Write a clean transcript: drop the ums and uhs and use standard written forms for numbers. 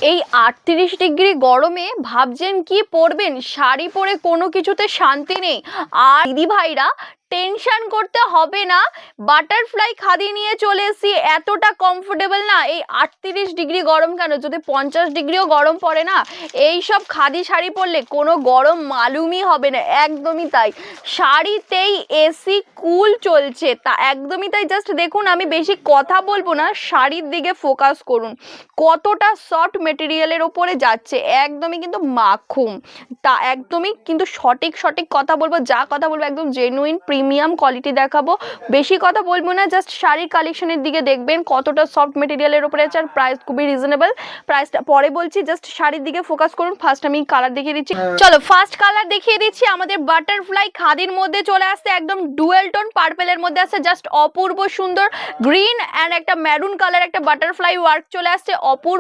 এই ৩৮ ডিগ্রি গরমে ভাবছেন কি পরবেন, শাড়ি পরে কোনো কিছুতে শান্তি নেই। আর দিদি ভাইরা টেনশন করতে হবে না, বাটারফ্লাই খাদি নিয়ে চলে এসেছি। এতটা কমফোর্টেবল না, এই ৩৮ ডিগ্রি গরম কেন, যদি 50 ডিগ্রিও গরম পড়ে না, এই সব খাদি শাড়ি পরলে কোনো গরম মালুমই হবে না। একদমই তাই, শাড়িতেই এসি কুল চলছে, তা একদমই তাই। জাস্ট দেখুন, আমি বেশি কথা বলবো না, শাড়ির দিকে ফোকাস করুন। কতটা সফট মেটেরিয়ালের ওপরে যাচ্ছে, একদমই কিন্তু মাখুম। তা একদমই কিন্তু সঠিক সঠিক কথা বলবো, যা কথা বলবো একদম জেনুইন প্রিমিয়াম কোয়ালিটি দেখাবো। বেশি কথা বলবো না, জাস্ট শাড়ির কালেকশনের দিকে দেখবেন কতটা সফট মেটেরিয়ালের ওপরে আছে। আর প্রাইস খুবই রিজনেবল, প্রাইসটা পরে বলছি, জাস্ট শাড়ির দিকে ফোকাস করুন। ফার্স্ট আমি কালার দেখিয়ে দিচ্ছি, চলো ফার্স্ট কালার দেখিয়ে দিচ্ছি। আমাদের বাটারফ্লাই খাদির মধ্যে চলে আসছে, একদম ডুয়েল টোন পার্পেলের মধ্যে আসছে, জাস্ট অপূর্ব সুন্দর। গ্রিন অ্যান্ড একটা ম্যারুন কালার একটা বাটারফ্লাই ওয়ার্ক চলে আসছে, অপূর্ব